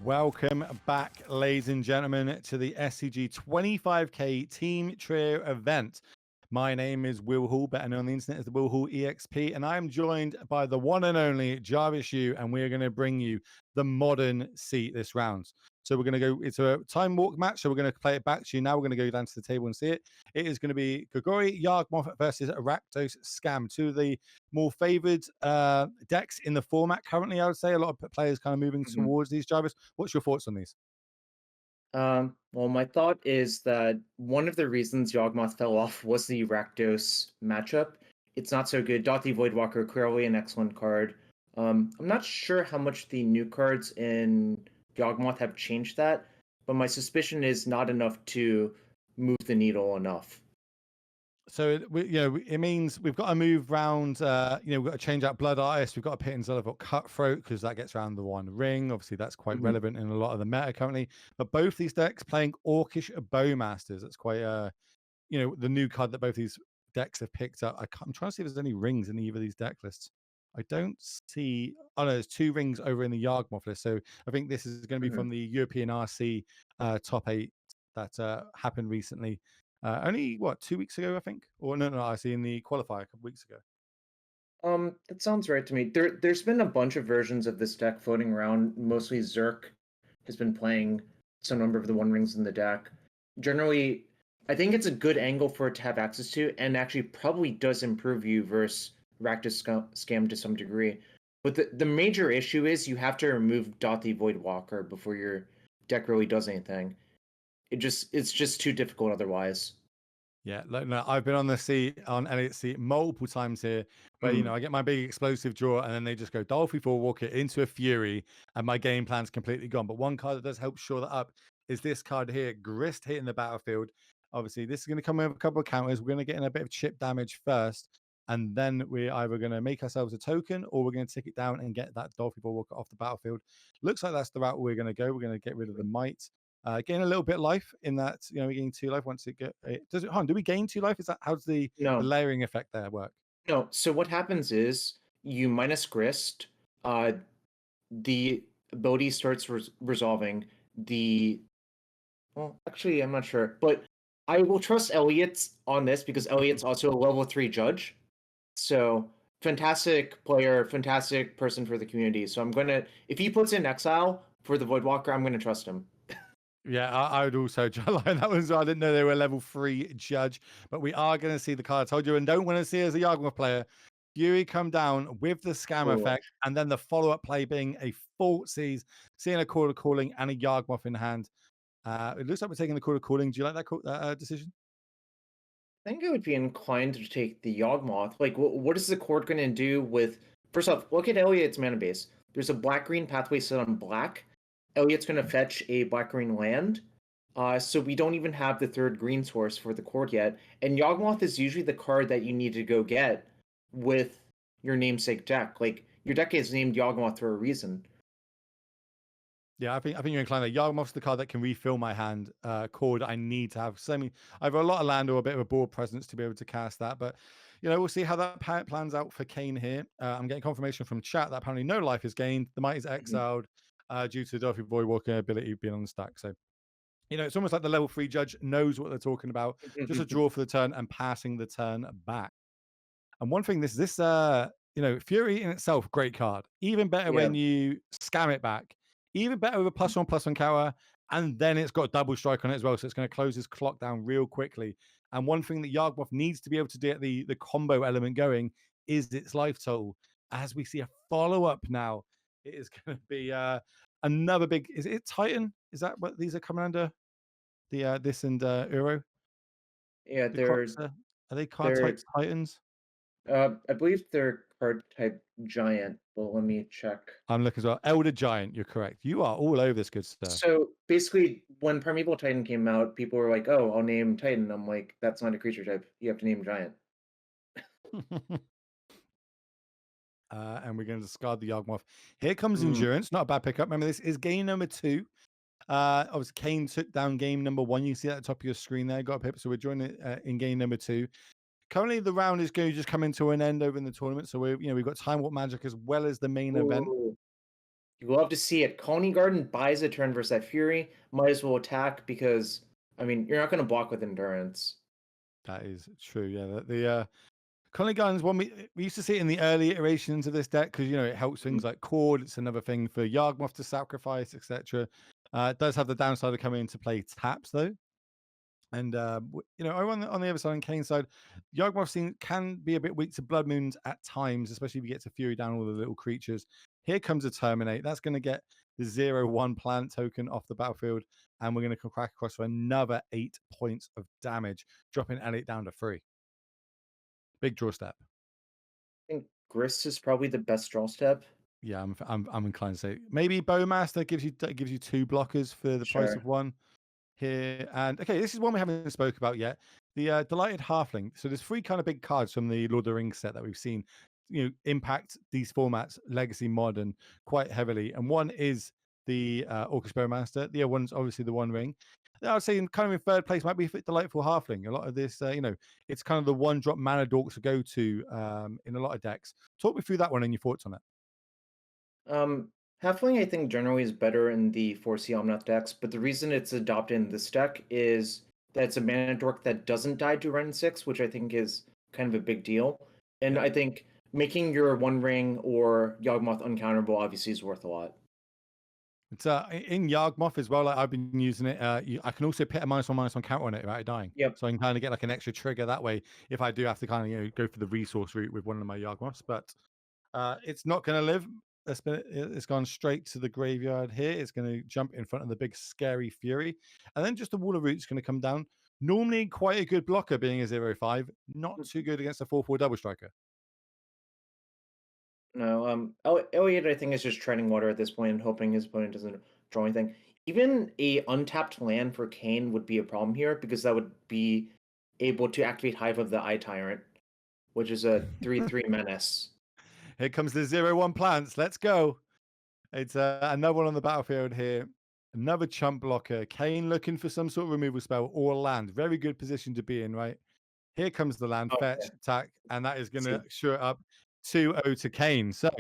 Welcome back, ladies and gentlemen, to the SCG 25k Team Trio event. My name is Will Hall, better known on the internet as the Will Hall EXP, and I am joined by the one and only Jarvis Yu, and we're going to bring you the modern seat this round. So we're going to go, it's a time walk match, so we're going to play it back to you now. We're going to go down to the table and see it. It is going to be Golgari Yawgmoth versus Rakdos Scam, two of the more favored decks in the format currently, I would say. A lot of players kind of moving towards these. Jarvis, what's your thoughts on these? Well, my thought is that one of the reasons Yawgmoth fell off was the Rakdos matchup. It's not so good. Dothy Voidwalker, clearly an excellent card. I'm not sure how much the new cards in Yawgmoth have changed that, but my suspicion is not enough to move the needle enough. So it means we've got to move around. We've got to change out Blood Artist. We've got to pit in sort of Cutthroat because that gets around the one ring. Obviously, that's quite relevant in a lot of the meta currently. But both these decks playing Orcish Bowmasters. That's quite the new card that both these decks have picked up. I'm trying to see if there's any rings in either of these deck lists. I don't see. Oh no, there's 2 rings over in the Yawgmoth list. So I think this is going to be from the European RC top 8 that happened recently. Only 2 weeks ago, I think, or no, I see in the qualifier a couple weeks ago. That sounds right to me. There's been a bunch of versions of this deck floating around. Mostly Zerk has been playing some number of the One Rings in the deck. Generally, I think it's a good angle for it to have access to, and actually probably does improve you versus Rakdos Scam to some degree. But the major issue is you have to remove Dothy Voidwalker before your deck really does anything. It's just too difficult otherwise. Yeah, no, I've been on the seat on Elliot's seat multiple times here, where I get my big explosive draw, and then they just go Dolphy Voidwalker into a Fury, and my game plan's completely gone. But one card that does help shore that up is this card here, Grist hitting the battlefield. Obviously, this is going to come with a couple of counters. We're going to get in a bit of chip damage first, and then we're either going to make ourselves a token, or we're going to tick it down and get that Dolphy Voidwalker off the battlefield. Looks like that's the route we're going to go. We're going to get rid of the Might. Gain a little bit of life in that, we gain 2 life once it does it. Do we gain 2 life? Is that how's the layering effect there work? No. So what happens is you minus Grist, the ability starts resolving. Well, actually, I'm not sure, but I will trust Elliot on this because Elliot's also a level 3 judge. So fantastic player, fantastic person for the community. So if he puts in Exile for the Voidwalker, I'm gonna trust him. Yeah, I would also like that one. I didn't know they were a level 3 judge, but we are going to see the card I told you, and don't want to see as a Yawgmoth player. Fury come down with the scam effect, and then the follow-up play being a Thoughtseize, seeing a Call of Calling and a Yawgmoth in hand. It looks like we're taking the Call of Calling. Do you like that decision? I think I would be inclined to take the Yawgmoth. Like, what is the court going to do with... First off, look at Elliot's mana base. There's a black-green pathway set on black. Elliot's going to fetch a black-green land. So we don't even have the 3rd green source for the court yet. And Yawgmoth is usually the card that you need to go get with your namesake deck. Like, your deck is named Yawgmoth for a reason. Yeah, I think you're inclined. That Yawgmoth's the card that can refill my hand core that I need to have. Either a lot of land or a bit of a board presence to be able to cast that. But we'll see how that plans out for Kane here. I'm getting confirmation from chat that apparently no life is gained. The Might is exiled due to the Dolphy Voidwalker ability being on the stack. So it's almost like the level 3 judge knows what they're talking about. Just a draw for the turn and passing the turn back. And one thing, this Fury in itself, great card. Even better when you scam it back. Even better with a +1/+1 counter, and then it's got double strike on it as well, so it's going to close his clock down real quickly. And one thing that Yawgmoth needs to be able to get the combo element going is its life total. As we see a follow-up now, it is going to be another big... Is it Titan? Is that what these are coming under? The this and Uro? Yeah, are they card type Titans? I believe they're card type Giant, but let me check. I'm looking as well. Elder Giant, you're correct. You are all over this good stuff. So basically, when Primeval Titan came out, people were like, "Oh, I'll name Titan." I'm like, "That's not a creature type. You have to name Giant." And we're going to discard the Yawgmoth. Here comes Endurance. Not a bad pickup. Remember, this is game number 2. Obviously, Kane took down game number 1. You see that at the top of your screen there. Got a pip. So we're joining in game number 2. Currently, the round is going to just come into an end over in the tournament. So we've got Time Warp Magic as well as the main event. You love to see it. Colony Garden buys a turn versus that Fury. Might as well attack because, I mean, you're not going to block with Endurance. That is true. Yeah, the Colony Guns one we used to see it in the early iterations of this deck because it helps things like Cord. It's another thing for Yawgmoth to sacrifice, etc. It does have the downside of coming into play taps though. And on the other side, on Kane's side, Yawgmoth can be a bit weak to Blood Moons at times, especially if you get to Fury down all the little creatures. Here comes a Terminate. That's going to get the 0/1 plant token off the battlefield, and we're going to crack across for another 8 points of damage, dropping Elliot down to 3. Big draw step. I think Grist is probably the best draw step. Yeah, I'm inclined to say maybe Bowmaster gives you 2 blockers for the price of 1 here. And okay, this is one we haven't spoke about yet. The Delighted Halfling. So there's 3 kind of big cards from the Lord of the Rings set that we've seen impact these formats, Legacy, Modern, quite heavily. And one is the Orcish Bowmaster. The other one's obviously the One Ring. I would say kind of in third place might be Delightful Halfling. A lot of this, it's kind of the 1-drop mana dorks to go to in a lot of decks. Talk me through that one and your thoughts on it. Halfling, I think, generally is better in the 4C Omnath decks, but the reason it's adopted in this deck is that it's a mana dork that doesn't die to Ren 6, which I think is kind of a big deal. And I think making your One Ring or Yawgmoth uncounterable obviously is worth a lot. It's in Yawgmoth as well. Like I've been using it. I can also put a -1/-1 counter on it without it dying. Yep. So I can kind of get like an extra trigger that way if I do have to kind of go for the resource route with one of my Yawgmoths. But it's not going to live. It's gone straight to the graveyard here. It's going to jump in front of the big scary Fury, and then just the Wall of Roots going to come down. Normally quite a good blocker, being a 0/5. Not too good against a 4/4 double striker. No, Elliot, I think, is just treading water at this point and hoping his opponent doesn't draw anything. Even a untapped land for Kane would be a problem here because that would be able to activate Hive of the Eye Tyrant, which is a 3/3 menace. Here comes the 0/1 plants. Let's go. It's another one on the battlefield here. Another chump blocker. Kane looking for some sort of removal spell or land. Very good position to be in, right? Here comes the land, fetch, attack, and that is going to sure it up 2-0 to Kane. So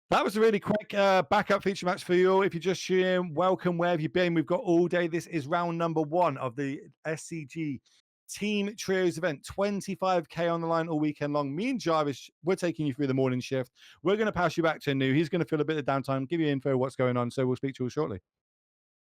that was a really quick backup feature match for you all. If you're just tuning in, welcome. Where have you been? We've got all day. This is round number 1 of the SCG Team Trios event. 25K on the line all weekend long. Me and Jarvis, we're taking you through the morning shift. We're going to pass you back to Anu. He's going to fill a bit of downtime, give you info what's going on. So we'll speak to you all shortly.